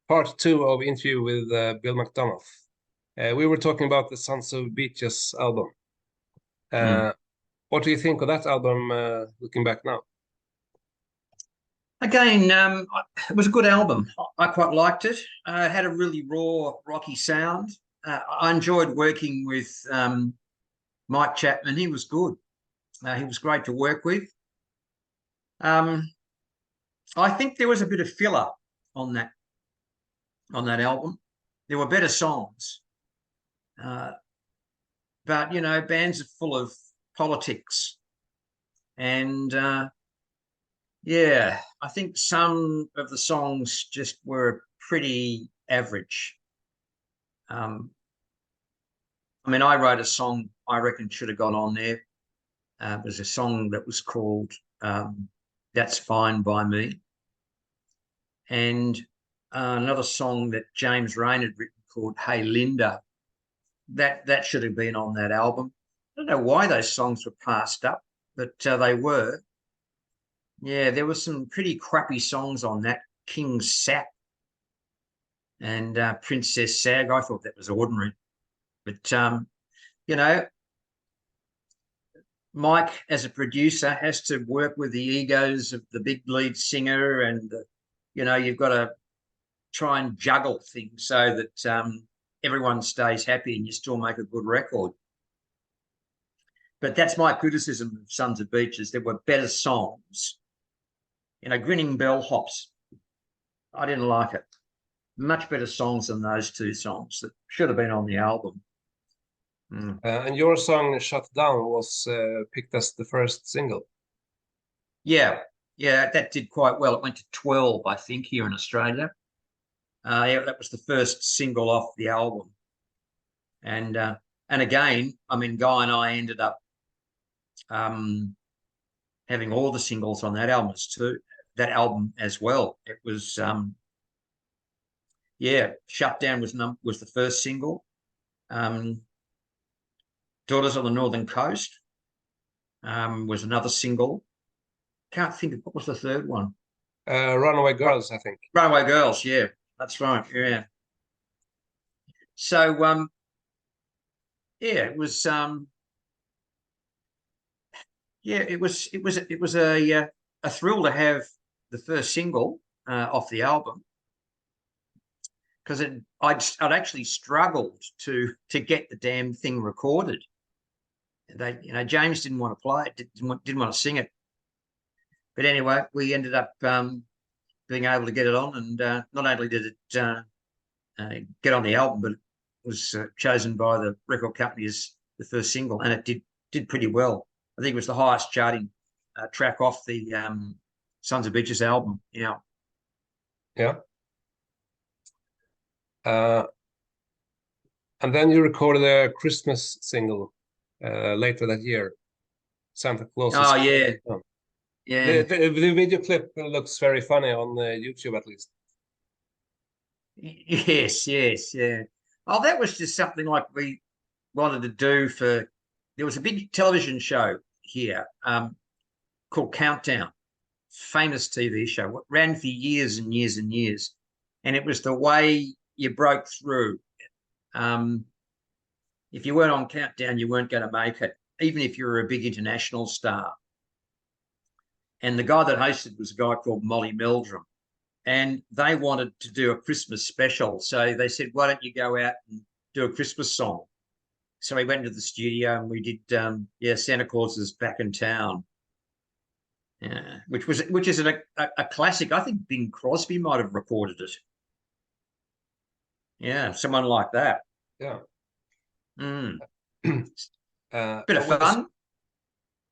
part two of interview with Bill McDonough. We were talking about the Sons of Beaches album. What do you think of that album, looking back now? Again, it was a good album. I quite liked it. It had a really raw, rocky sound. I enjoyed working with Mike Chapman. He was good. He was great to work with. I think there was a bit of filler on that album. There were better songs, but you know, bands are full of politics, and yeah, I think some of the songs just were pretty average. I mean, I wrote a song I reckon should have gone on there. It was a song that was called "That's Fine by Me," and another song that James Rain had written called "Hey Linda." That should have been on that album. I don't know why those songs were passed up, but they were. Yeah, there were some pretty crappy songs on that. King Sap and Princess Sag. I thought that was ordinary. But, you know, Mike, as a producer, has to work with the egos of the big lead singer, and, you know, you've got to try and juggle things so that everyone stays happy and you still make a good record. But that's my criticism of Sons of Beaches. There were better songs. You know, Grinning Bellhops, I didn't like it. Much better songs than those two songs that should have been on the album. And your song "Shut Down" was picked as the first single. Yeah, that did quite well. It went to 12, I think, here in Australia. Yeah, that was the first single off the album. And again, I mean, Guy and I ended up having all the singles on that album as well. It was yeah, "Shut Down" was the first single. "Daughters on the Northern Coast" was another single. Can't think of what was the third one. "Runaway Girls," I think. "Runaway Girls," yeah, that's right. Yeah. So yeah, it was yeah, it was a thrill to have the first single off the album, because I'd actually struggled to get the damn thing recorded. You know, James didn't want to play it, didn't want to sing it. But anyway, we ended up being able to get it on, and not only did it get on the album, but it was chosen by the record company as the first single, and it did pretty well. I think it was the highest charting track off the Sons of Beaches album. Yeah. Yeah. And then you recorded a Christmas single later that year, "Santa Claus." Oh yeah, yeah. The video clip looks very funny on YouTube, at least. Yes, yeah. Oh, that was just something like we wanted to do for. There was a big television show here called Countdown, famous TV show. What ran for years and years and years, and it was the way you broke through. If you weren't on Countdown, you weren't going to make it, even if you were a big international star. And the guy that hosted was a guy called Molly Meldrum, and they wanted to do a Christmas special. So they said, "Why don't you go out and do a Christmas song?" So we went into the studio and we did, "Santa Claus is Back in Town," which is a classic. I think Bing Crosby might have recorded it. Yeah, someone like that. Yeah. Bit of fun.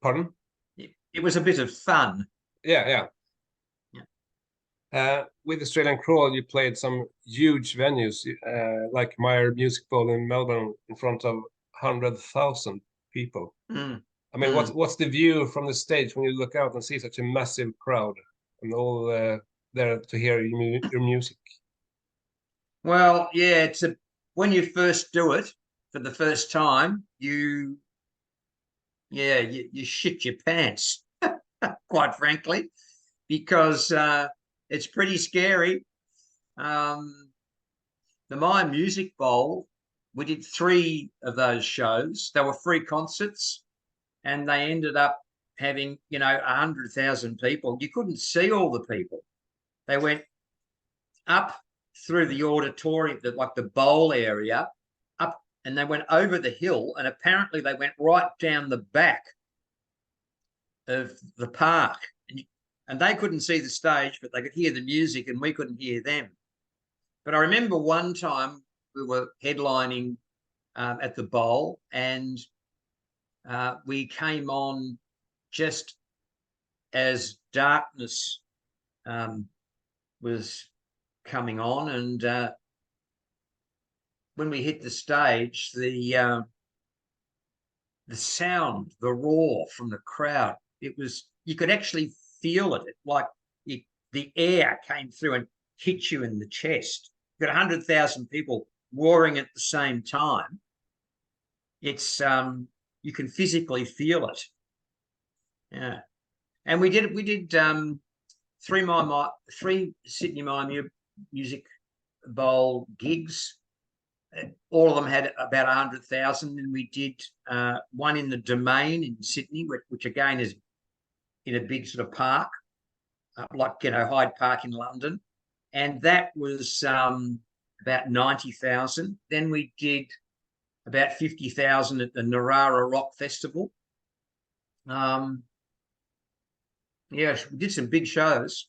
Pardon? It was a bit of fun. Yeah. With Australian Crawl, you played some huge venues, like Meyer Music Bowl in Melbourne, in front of 100,000 people. I mean, what's the view from the stage when you look out and see such a massive crowd and all there to hear your music? Well, yeah, when you first do it for the first time, you shit your pants, quite frankly, because It's pretty scary. The My Music Bowl, we did 3 of those shows. They were free concerts, and they ended up having, 100,000 people. You couldn't see all the people. They went up through the auditorium, like the bowl area, up, and they went over the hill, and apparently they went right down the back of the park. And they couldn't see the stage, but they could hear the music, and we couldn't hear them. But I remember one time we were headlining at the bowl, and we came on just as darkness was coming on, and when we hit the stage, the sound, the roar from the crowd, you could actually feel it. Like the air came through and hit you in the chest. You've got 100,000 people roaring at the same time. It's you can physically feel it. Yeah, and we did 3 Sydney My Music Bowl gigs. All of them had about 100,000, and we did one in the Domain in Sydney, which again is in a big sort of park, like Hyde Park in London, and that was about 90,000. Then we did about 50,000 at the Narara Rock Festival. Yes, we did some big shows.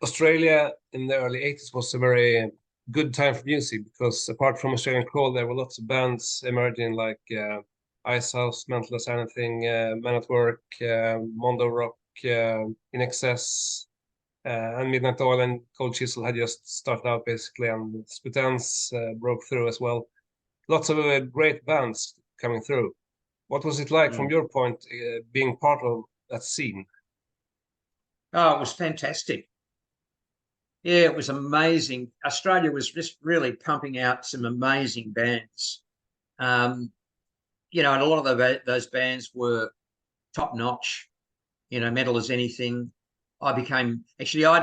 Australia in the early 80s was a very good time for music, because apart from Australian Crawl, there were lots of bands emerging, like Icehouse, Mental as Anything, Men at Work, Mondo Rock, In Excess, and Midnight Oil and Cold Chisel had just started out, basically, and Split Enz broke through as well. Lots of great bands coming through. What was it like from your point, being part of that scene? Oh, it was fantastic. Yeah, it was amazing. Australia was just really pumping out some amazing bands. And a lot of those bands were top notch, Metal as Anything. I'd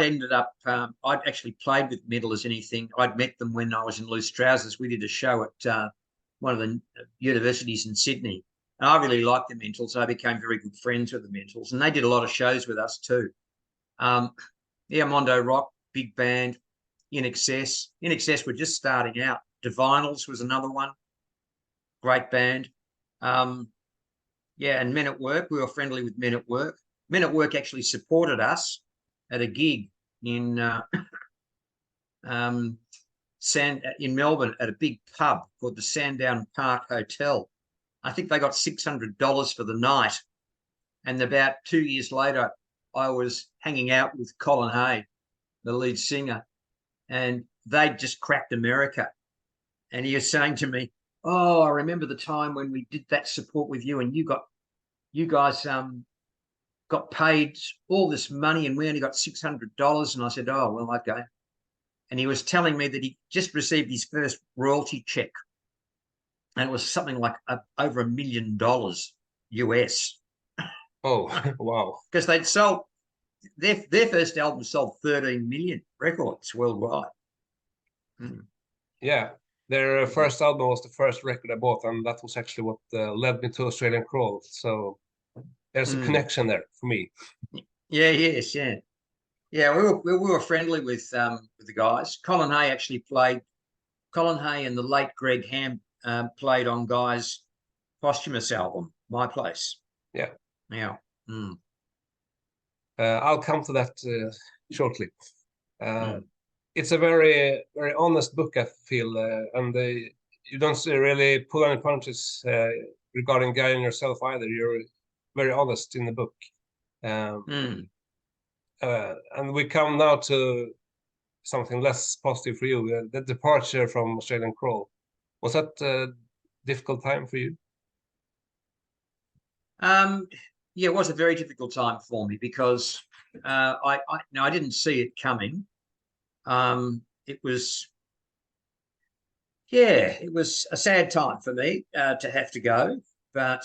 ended up, I'd actually played with Metal as Anything. I'd met them when I was in Loose Trousers. We did a show at one of the universities in Sydney. And I really liked the Mentals. So I became very good friends with the Mentals, and they did a lot of shows with us too. Mondo Rock, big band. In Excess were just starting out. Divinals was another one. Great band. And Men at Work. We were friendly with Men at Work. Men at Work actually supported us at a gig in Melbourne at a big pub called the Sandown Park Hotel. I think they got $600 for the night. And about 2 years later, I was hanging out with Colin Hay, the lead singer, and they'd just cracked America. And he was saying to me, "Oh, I remember the time when we did that support with you, and you guys got paid all this money, and we only got $600. And I said, "Oh, well, okay." And he was telling me that he just received his first royalty check, and it was something like over $1 million US. Oh, wow. Because they'd sold, their first album sold 13 million records worldwide. Yeah, their first album was the first record I bought, and that was actually what led me to Australian Crawl. So there's a connection there for me. Yeah, yes, yeah. Yeah, we were friendly with the guys. Colin Hay actually played. Colin Hay and the late Greg Ham played on Guy's posthumous album, My Place. Yeah. Yeah. I'll come to that shortly. It's a very, very honest book, I feel, and you don't really pull any punches regarding Guy and yourself either. You're very honest in the book. And we come now to something less positive for you, the departure from Australian Crawl. Was that a difficult time for you? Yeah, it was a very difficult time for me, because I didn't see it coming. It was a sad time for me to have to go. But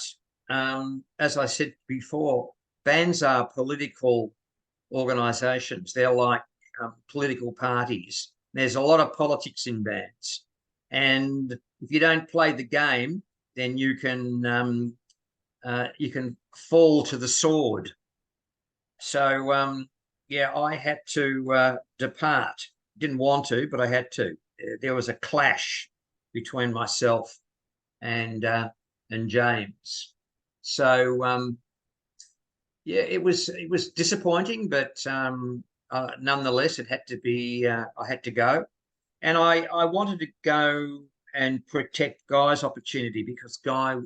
as I said before, bands are political organisations. They're like political parties. There's a lot of politics in bands, and if you don't play the game, then you can fall to the sword. So yeah, I had to depart. Didn't want to, but I had to. There was a clash between myself and James. So yeah, it was disappointing, but nonetheless, it had to be. I had to go, and I wanted to go and protect Guy's opportunity, because Guy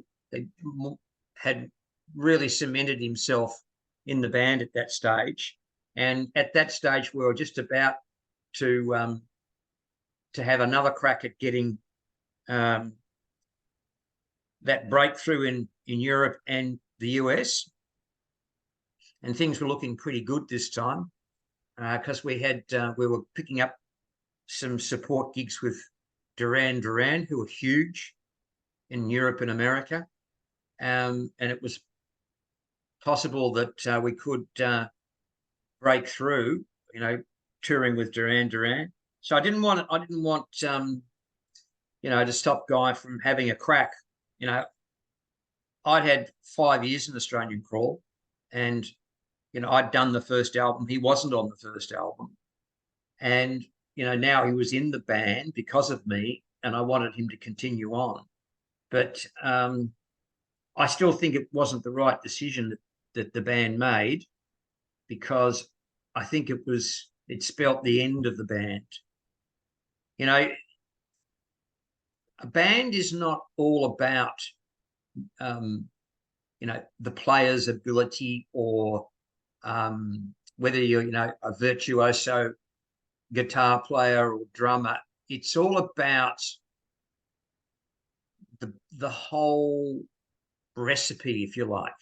had really cemented himself in the band at that stage, and at that stage we were just about to have another crack at getting that breakthrough in Europe and the US, and things were looking pretty good this time, because we were picking up some support gigs with Duran Duran, who were huge in Europe and America, and it was possible that we could break through, touring with Duran Duran. So I didn't want to stop Guy from having a crack. I'd had 5 years in Australian Crawl, and I'd done the first album. He wasn't on the first album, and now he was in the band because of me, and I wanted him to continue on. But I still think it wasn't the right decision that the band made, because I think it spelt the end of the band. A band is not all about the player's ability, or whether you're a virtuoso guitar player or drummer. It's all about the whole recipe, if you like.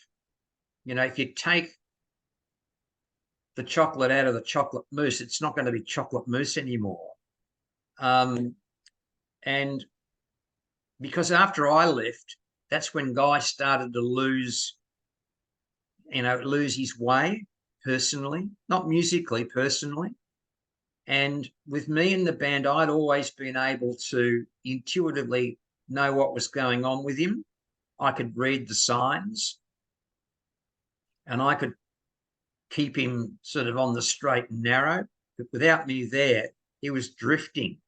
If you take the chocolate out of the chocolate mousse, it's not going to be chocolate mousse anymore. And because after I left, that's when Guy started to lose his way personally, not musically, personally. And with me in the band, I'd always been able to intuitively know what was going on with him. I could read the signs, and I could keep him sort of on the straight and narrow. But without me there, he was drifting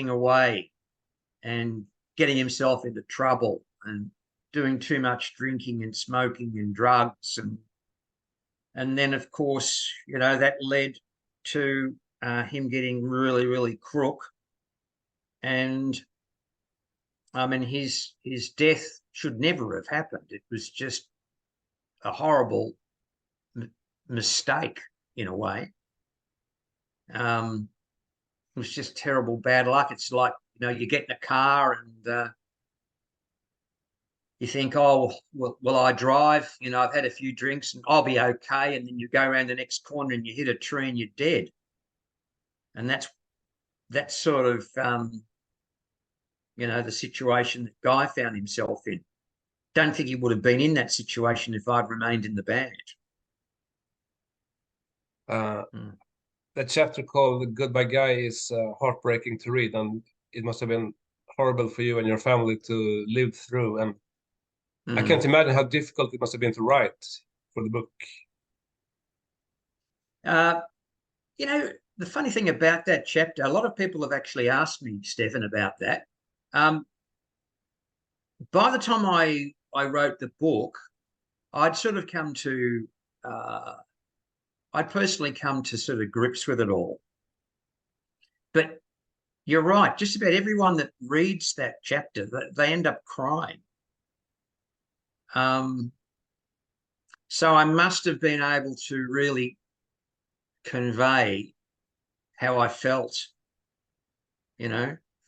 away and getting himself into trouble and doing too much drinking and smoking and drugs. And then, of course, that led to him getting really, really crook. And I mean, his death should never have happened. It was just a horrible mistake in a way. It was just terrible bad luck. It's like, you get in a car and you think, oh, will I drive? I've had a few drinks and I'll be okay. And then you go around the next corner and you hit a tree and you're dead. And that's sort of, the situation that Guy found himself in. Don't think he would have been in that situation if I'd remained in the band. That chapter called "Goodbye Guy" is heartbreaking to read, and it must have been horrible for you and your family to live through. And I can't imagine how difficult it must have been to write for the book. The funny thing about that chapter, a lot of people have actually asked me, Stefan, about that. By the time I wrote the book, I'd sort of come to, I'd personally come to sort of grips with it all. But you're right, just about everyone that reads that chapter, they end up crying. So I must have been able to really convey how I felt,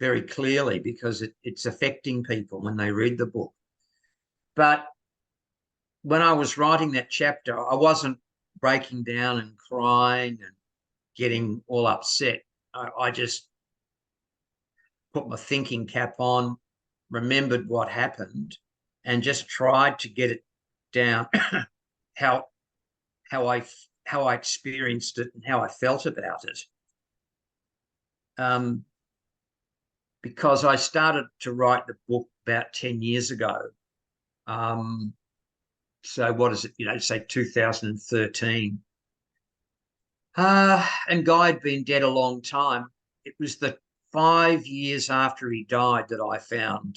very clearly, because it's affecting people when they read the book. But when I was writing that chapter, I wasn't breaking down and crying and getting all upset. I just put my thinking cap on, remembered what happened, and just tried to get it down how how I experienced it and how I felt about it. Because I started to write the book about 10 years ago. So what is it, say 2013. And Guy had been dead a long time. It was the 5 years after he died that I found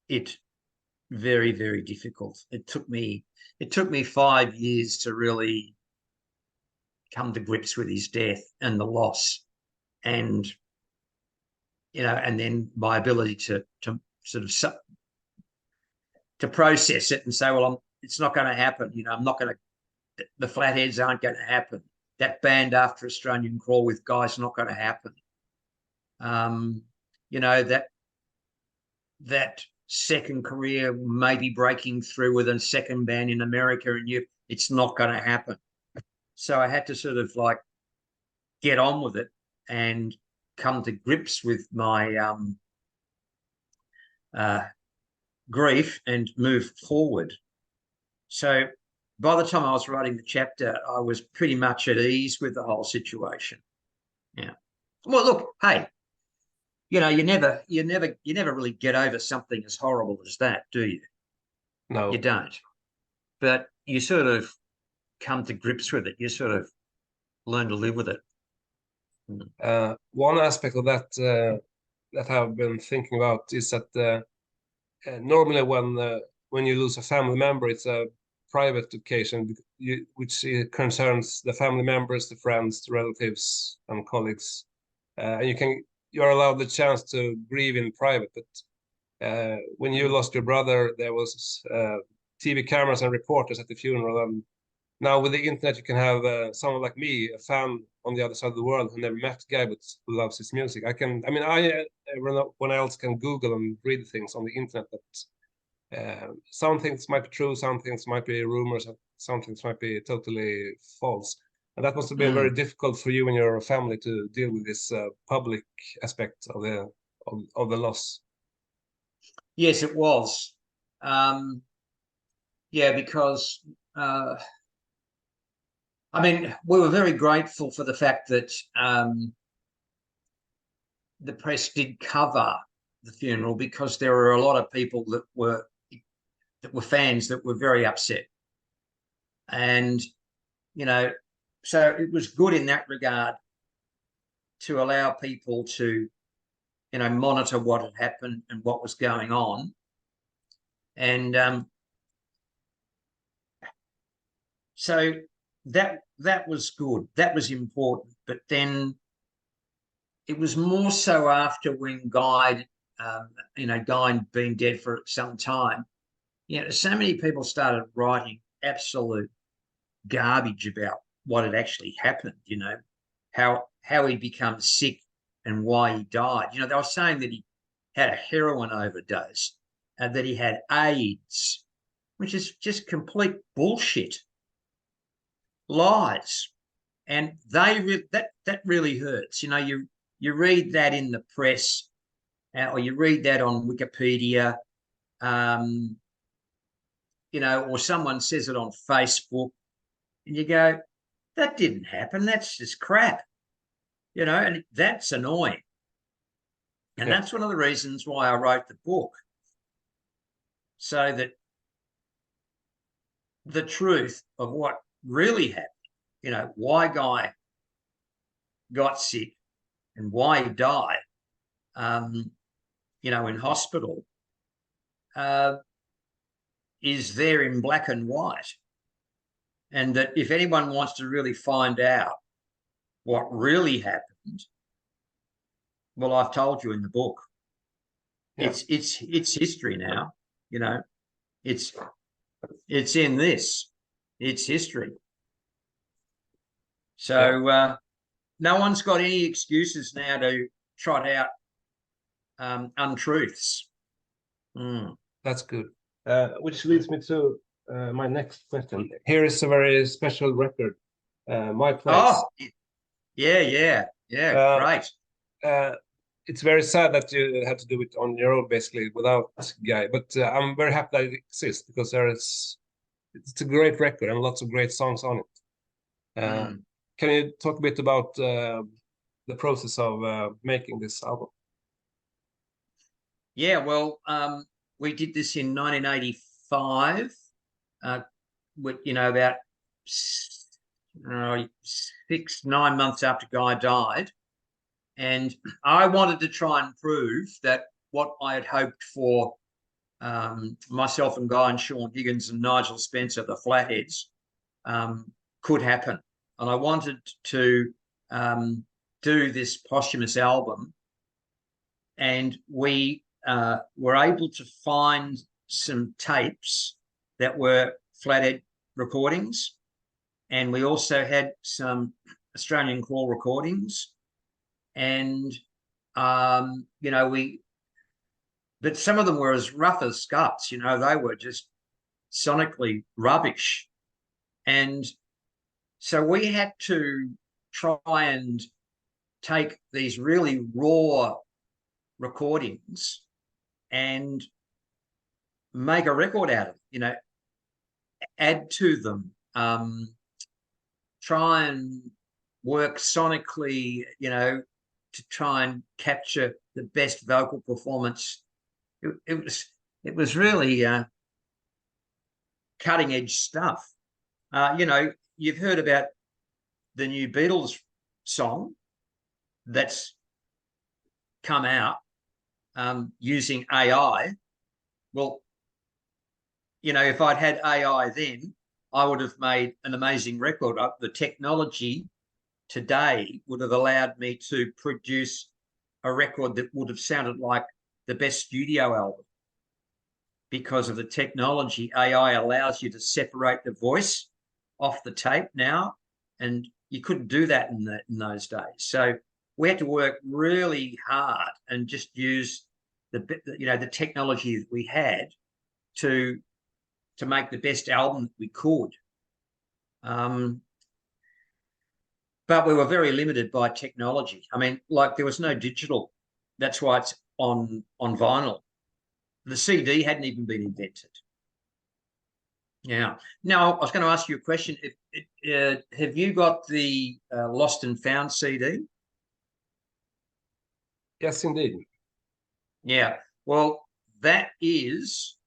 it very, very difficult. It took me 5 years to really come to grips with his death and the loss, and and then my ability to sort of to process it and say, well, it's not going to happen. I'm not going to. The Flatheads aren't going to happen. That band after Australian Crawl with Guy's not going to happen. That second career maybe breaking through with a second band in America, and it's not going to happen. So I had to sort of like get on with it and come to grips with my grief and move forward. So by the time I was writing the chapter, I was pretty much at ease with the whole situation. Yeah. Well, look, hey, you never really get over something as horrible as that, do you? No, you don't. But you sort of come to grips with it. You sort of learn to live with it. One aspect of that that I've been thinking about is that normally when you lose a family member, it's a private occasion, which concerns the family members, the friends, the relatives, and colleagues, and you're allowed the chance to grieve in private. But when you lost your brother, there was TV cameras and reporters at the funeral, and now with the internet, you can have someone like me, a fan on the other side of the world who never met Guy but who loves his music. Everyone else can Google and read things on the internet, but some things might be true, some things might be rumors, some things might be totally false. And that must have been very difficult for you and your family to deal with this public aspect of the loss. Yes, it was. Because we were very grateful for the fact that the press did cover the funeral, because there were a lot of people that were fans that were very upset. And, so it was good in that regard to allow people to, monitor what had happened and what was going on. And so that was good. That was important. But then it was more so after when Guy had been dead for some time. So many people started writing absolute garbage about what had actually happened, how he'd become sick and why he died. They were saying that he had a heroin overdose and that he had AIDS, which is just complete bullshit. Lies. And that really hurts. You read that in the press, or you read that on Wikipedia, or someone says it on Facebook, and you go, that didn't happen. That's just crap, and that's annoying. And that's one of the reasons why I wrote the book, so that the truth of what really happened, why Guy got sick and why he died, in hospital, is there in black and white. And that if anyone wants to really find out what really happened, well, I've told you in the book. Yeah. It's history now, it's in this. It's history. So no one's got any excuses now to trot out untruths. That's good. Which leads me to my next question. Here is a very special record, My Place. Oh, yeah, great. It's very sad that you had to do it on your own, basically, without Guy. But I'm very happy that it exists, because it's a great record and lots of great songs on it. Can you talk a bit about the process of making this album? Yeah, well, we did this in 1985. With, about 6-9 months after Guy died, and I wanted to try and prove that what I had hoped for, myself and Guy and Sean Higgins and Nigel Spencer, the Flatheads, could happen. And I wanted to do this posthumous album, and we were able to find some tapes that were Flathead recordings, and we also had some Australian Crawl recordings, and but some of them were as rough as scuts. They were just sonically rubbish, and so we had to try and take these really raw recordings and make a record out of it, add to them, try and work sonically, to try and capture the best vocal performance. It was really cutting edge stuff. You've heard about the new Beatles song that's come out using AI. Well, if I'd had AI then, I would have made an amazing record. The technology today would have allowed me to produce a record that would have sounded like the best studio album. Because of the technology, AI allows you to separate the voice off the tape now, and you couldn't do that in those days. So we had to work really hard and just use the technology that we had to make the best album that we could. But we were very limited by technology. I mean, there was no digital. That's why it's on vinyl. The CD hadn't even been invented. Yeah. Now, I was going to ask you a question. Have you got the Lost and Found CD? Yes, indeed. Yeah. Well, that is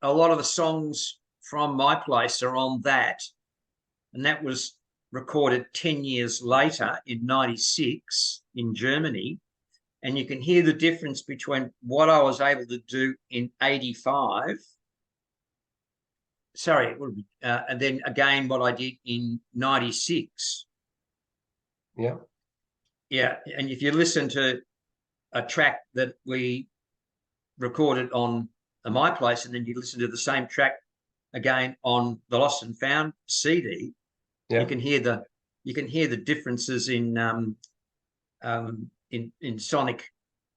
a lot of the songs from My Place are on that. And that was recorded 10 years later in 96 in Germany. And you can hear the difference between what I was able to do in 85. Sorry, and then again what I did in 96. Yeah. Yeah. And if you listen to a track that we recorded on My Place, and then you listen to the same track again on the Lost and Found CD, yeah, you can hear the differences in sonic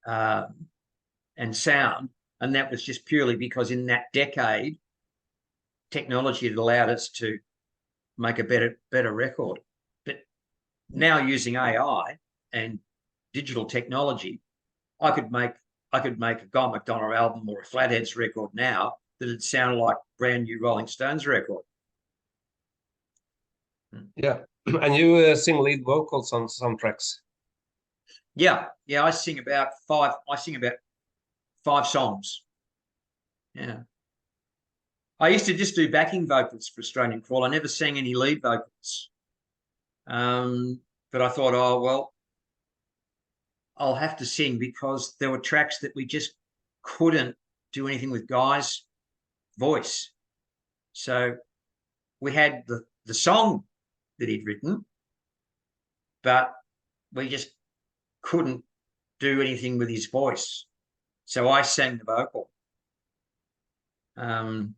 and sound, and that was just purely because in that decade, technology had allowed us to make a better record. But now using AI and digital technology, I could make a Guy McDonough album or a Flatheads record now that it sounded like brand new Rolling Stones record. Yeah, and you sing lead vocals on some tracks. Yeah, I sing about 5. I sing about 5 songs. Yeah, I used to just do backing vocals for Australian Crawl. I never sang any lead vocals. But I thought, oh well, I'll have to sing because there were tracks that we just couldn't do anything with Guy's voice. So we had the song that he'd written, but we just couldn't do anything with his voice. So I sang the vocal, to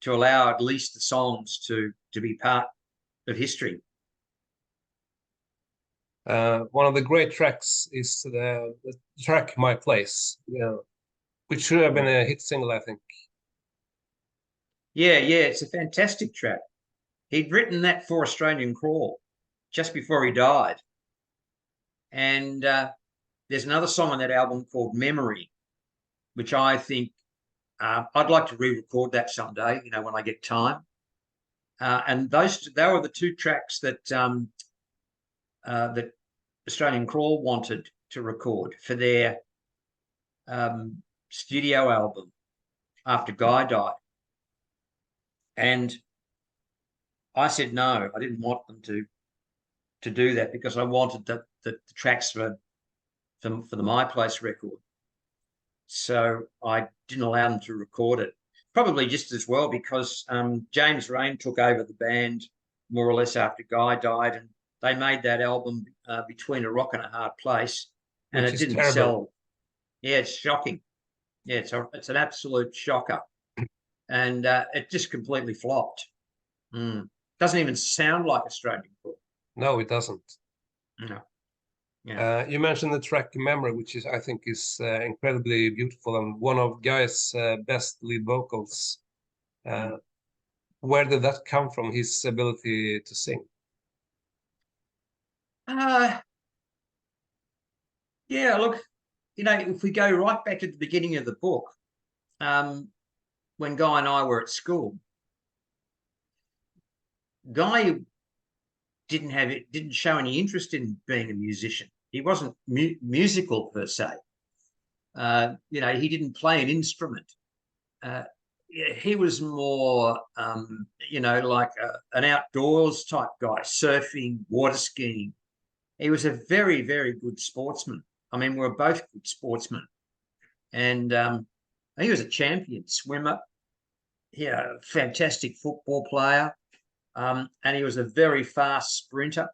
allow at least the songs to be part of history. One of the great tracks is the track My Place, which should have been a hit single, I think. Yeah, it's a fantastic track. He'd written that for Australian Crawl just before he died. And there's another song on that album called Memory, which I think I'd like to re-record that someday, you know, when I get time. And they were the two tracks that that Australian Crawl wanted to record for their studio album after Guy died. And I said no, I didn't want them to do that because I wanted the tracks for the My Place record. So I didn't allow them to record it. Probably just as well because James Rain took over the band more or less after Guy died, and they made that album Between a Rock and a Hard Place, and it didn't sell. Yeah, it's shocking. Yeah, it's an absolute shocker, and it just completely flopped. Doesn't even sound like Australian Crawl. No, it doesn't. No. Yeah. You mentioned the track "Memory," which I think is incredibly beautiful and one of Guy's best lead vocals. Where did that come from? His ability to sing? Yeah. Look, you know, if we go right back to the beginning of the book, when Guy and I were at school, Guy didn't show any interest in being a musician. He wasn't musical per se. You know, he didn't play an instrument. He was more, you know, like an outdoors type guy, surfing, water skiing. He was a very, very good sportsman. I mean, we were both good sportsmen. And he was a champion swimmer. He had a fantastic football player. And he was a very fast sprinter.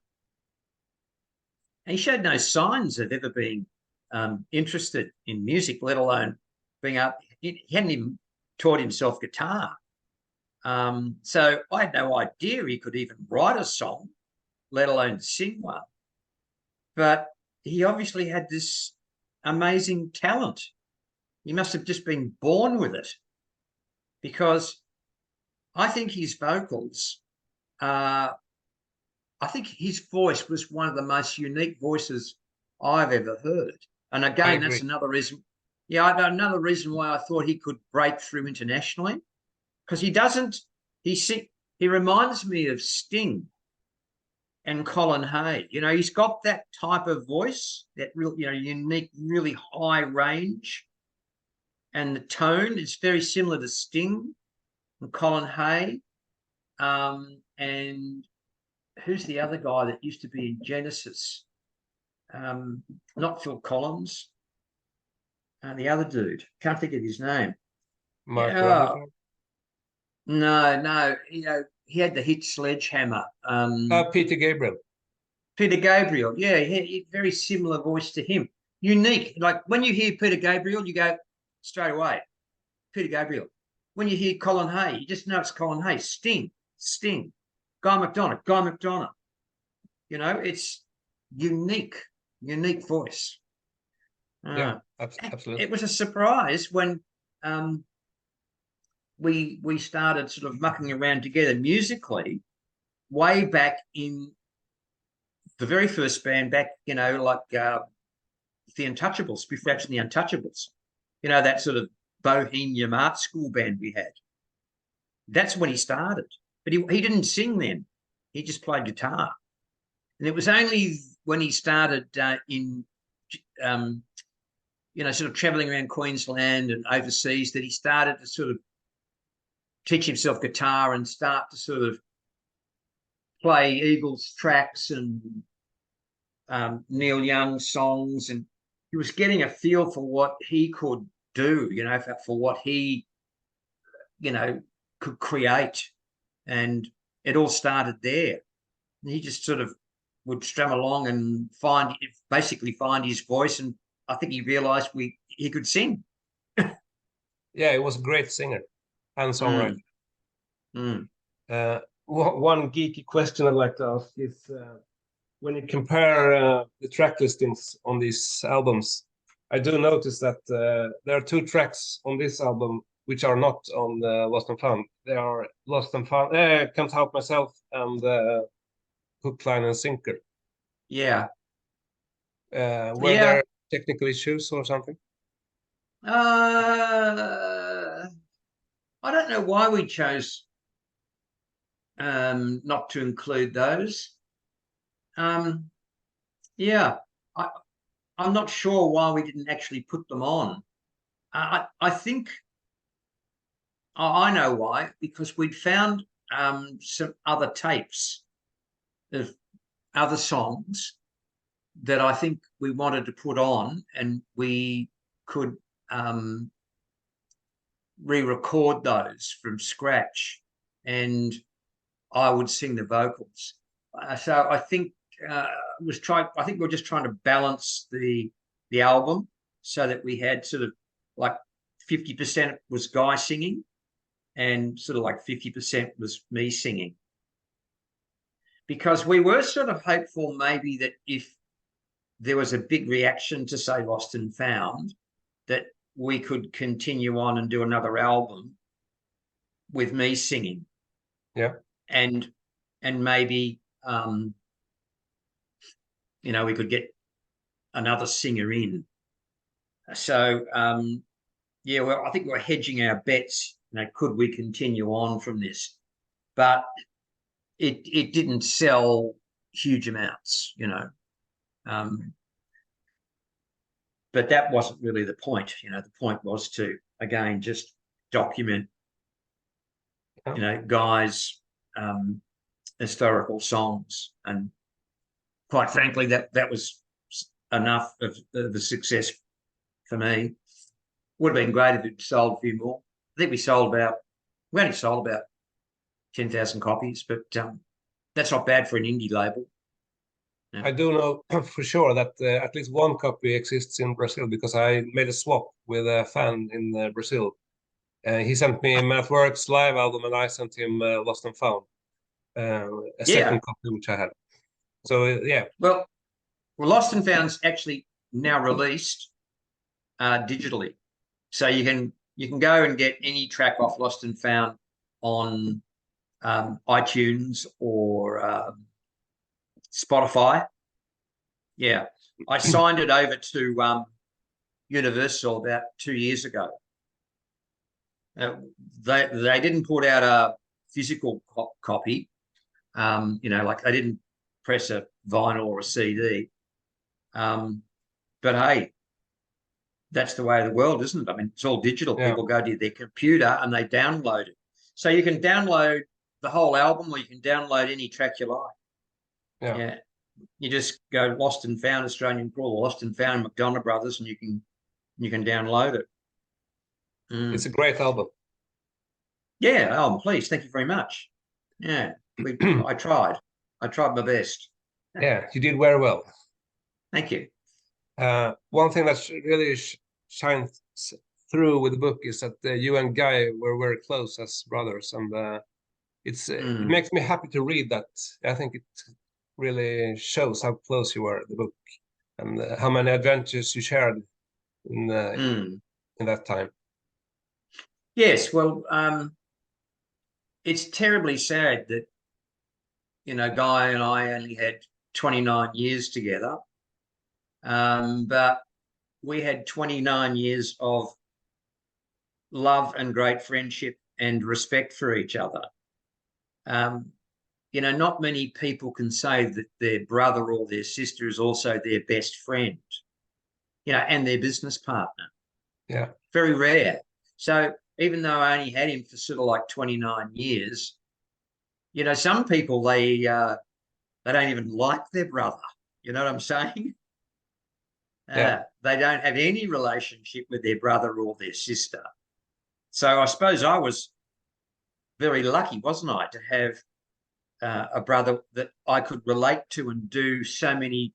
And he showed no signs of ever being interested in music, let alone being up. He hadn't even taught himself guitar. So I had no idea he could even write a song, let alone sing one. But he obviously had this amazing talent. He must have just been born with it, because I think his vocals, I think his voice was one of the most unique voices I've ever heard. And again, that's another reason. Yeah, another reason why I thought he could break through internationally, because he doesn't. He reminds me of Sting and Colin Hay. You know, he's got that type of voice, that real, you know, unique, really high range, and the tone is very similar to Sting and Colin Hay. And who's the other guy that used to be in Genesis? Not Phil Collins. The other dude, can't think of his name. Mark No. You know, he had the hit Sledgehammer. Peter Gabriel. Peter Gabriel, yeah, he had very similar voice to him. Unique. Like when you hear Peter Gabriel, you go straight away, Peter Gabriel. When you hear Colin Hay, you just know it's Colin Hay. Sting. Guy McDonough. You know, it's unique voice. Yeah, absolutely. It was a surprise when we started sort of mucking around together musically way back in the very first band back, you know, like the Untouchables, Biff Raps and the Untouchables. You know, that sort of bohemian art school band we had. That's when he started. But he didn't sing then. He just played guitar. And it was only when he started in, you know, sort of traveling around Queensland and overseas that he started to sort of teach himself guitar and start to sort of play Eagles tracks and Neil Young songs. And he was getting a feel for what he could do, you know, for what he, you know, could create. And it all started there. And he just sort of would strum along and basically find his voice. And I think he realized he could sing. Yeah, he was a great singer and songwriter. One geeky question I'd like to ask is, when you compare the track listings on these albums, I do notice that there are two tracks on this album which are not on Lost and Found. They are Lost and Found, Can't Help Myself, and Hook, Line, and Sinker. Yeah. Were there technical issues or something? I don't know why we chose not to include those. Yeah, I'm not sure why we didn't actually put them on. I think I know why, because we'd found some other tapes of other songs that I think we wanted to put on, and we could re-record those from scratch, and I would sing the vocals. So I think I think we were just trying to balance the album so that we had sort of like 50% was Guy singing and sort of like 50% was me singing. Because we were sort of hopeful maybe that if there was a big reaction to, say, Lost and Found, that we could continue on and do another album with me singing. Yeah. And maybe, you know, we could get another singer in. So, yeah, well, I think we're hedging our bets. You know, could we continue on from this? But it didn't sell huge amounts, you know. But that wasn't really the point. You know, the point was to, again, just document, you know, Guy's historical songs. And quite frankly, that was enough of the success for me. Would have been great if it sold a few more. I think we only sold about 10,000 copies, but that's not bad for an indie label. Yeah. I do know for sure that at least one copy exists in Brazil, because I made a swap with a fan in Brazil. He sent me Man at Work's live album, and I sent him Lost and Found, a second copy which I had. So yeah. Well, Lost and Found's actually now released digitally, so you can go and get any track off Lost and Found on iTunes or Spotify. Yeah, I signed it over to Universal about 2 years ago. They didn't put out a physical copy. You know, like they didn't press a vinyl or a CD. But hey, that's the way of the world, isn't it? I mean, it's all digital. Yeah. People go to their computer and they download it. So you can download the whole album, or you can download any track you like. Yeah. You just go Lost and Found Australian Crawl, Lost and Found McDonough Brothers, and you can download it. It's a great album. Yeah. Oh, please. Thank you very much. Yeah. I tried my best. Yeah, you did very well. Thank you. One thing that really shines through with the book is that you and Guy were very close as brothers, and it makes me happy to read that. I think it really shows how close you were, the book, and how many adventures you shared in that time. Yes, well, it's terribly sad that, you know, Guy and I only had 29 years together, but we had 29 years of love and great friendship and respect for each other. You know, not many people can say that their brother or their sister is also their best friend, you know, and their business partner. Yeah. Very rare. So even though I only had him for sort of like 29 years, you know, some people, they don't even like their brother. You know what I'm saying? Yeah. They don't have any relationship with their brother or their sister. So I suppose I was very lucky, wasn't I, to have a brother that I could relate to and do so many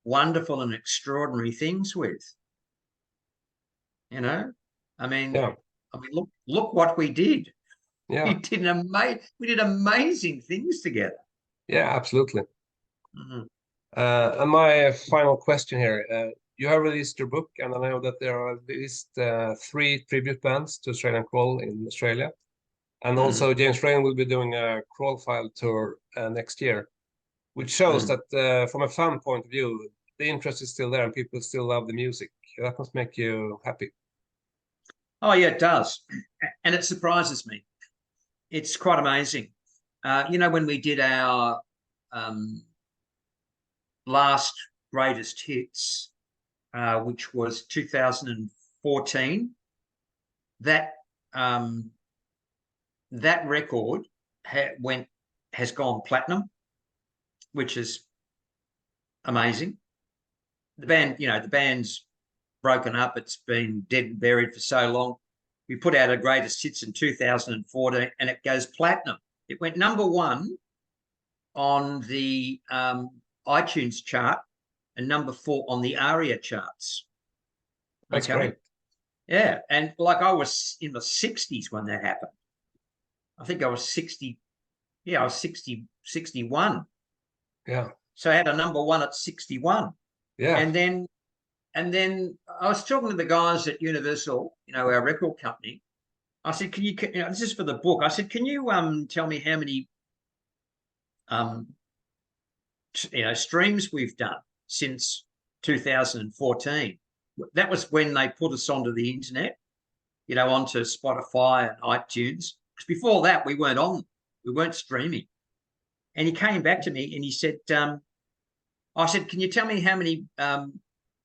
wonderful and extraordinary things with. You know, I mean, look what we did. Yeah, we did amazing things together. Yeah, absolutely. And my final question here: you have released your book, and I know that there are at least 3 tribute bands to Australian Crawl in Australia. And also James Rain will be doing a Crawl File tour next year, which shows that from a fan point of view, the interest is still there and people still love the music. That must make you happy. Oh yeah, it does, and it surprises me. It's quite amazing. You know, when we did our last greatest hits, which was 2014, that that record has gone platinum, which is amazing. The band, you know, the band's broken up. It's been dead and buried for so long. We put out our greatest hits in 2014 and it goes platinum. It went #1 on the iTunes chart and #4 on the ARIA charts. That's great. Yeah. And like I was in the 60s when that happened. I think I was 60. Yeah, I was 61. Yeah. So I had a #1 at 61. Yeah. And then I was talking to the guys at Universal, you know, our record company. I said, "Can you know, this is for the book." I said, "Can you tell me how many you know, streams we've done since 2014?" That was when they put us onto the internet, you know, onto Spotify and iTunes. Because before that, we weren't streaming. And he came back to me and he said, I said, "Can you tell me how many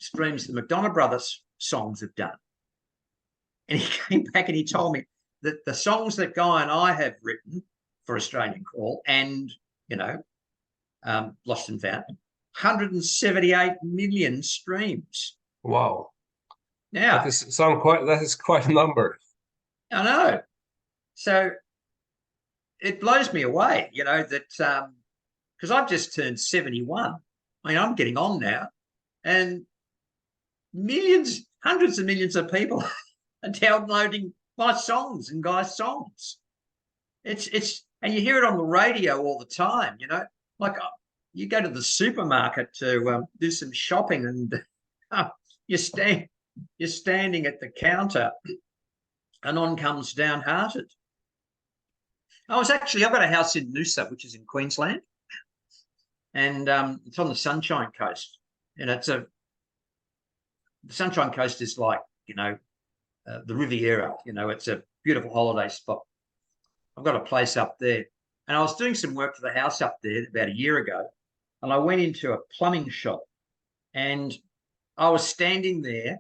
streams the McDonough brothers songs have done?" And he came back and he told me that the songs that Guy and I have written for Australian Call and, you know, Lost and Found, 178 million streams. Wow. Now, that is quite a number. I know. So it blows me away, you know, that because I've just turned 71. I mean, I'm getting on now, and millions, hundreds of millions of people are downloading my songs and Guy's songs. It's and you hear it on the radio all the time, you know, like you go to the supermarket to do some shopping and you're standing at the counter and on comes Downhearted. I've got a house in Noosa, which is in Queensland, and it's on the Sunshine Coast. And the Sunshine Coast is like, you know, the Riviera. You know, it's a beautiful holiday spot. I've got a place up there, and I was doing some work for the house up there about a year ago, and I went into a plumbing shop, and I was standing there,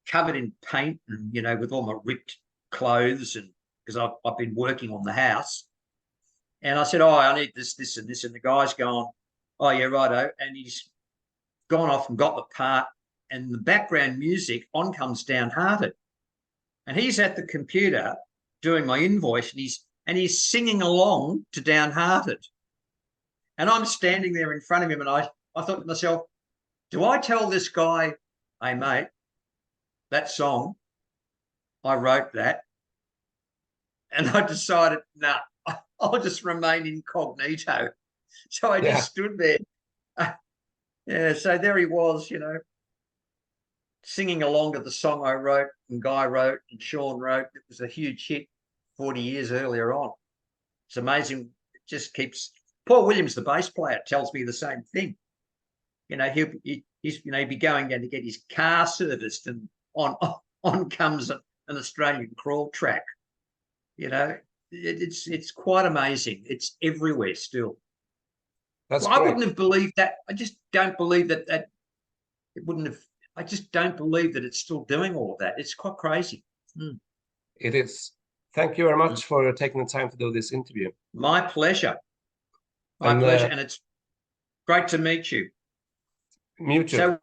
covered in paint, and you know, with all my ripped clothes, and because I've been working on the house. And I said, "Oh, I need this, this, and this." And the guy's going, "Oh, yeah, righto." And he's gone off and got the part. And the background music, on comes Downhearted. And he's at the computer doing my invoice, and he's singing along to Downhearted. And I'm standing there in front of him, and I thought to myself, do I tell this guy, "Hey, mate, that song, I wrote that"? And I decided, nah, I'll just remain incognito. So I just stood there. Yeah, so there he was, you know, singing along to the song I wrote and Guy wrote and Sean wrote. It was a huge hit 40 years earlier on. It's amazing. It just keeps... Paul Williams, the bass player, tells me the same thing. You know, he'd be going down to get his car serviced, and on comes an Australian crawl track. You know, it's quite amazing. It's everywhere still. I wouldn't have believed that. I just don't believe that it wouldn't have. I just don't believe that it's still doing all of that. It's quite crazy. It is. Thank you very much for taking the time to do this interview. My pleasure. My pleasure. And it's great to meet you. Mutual. So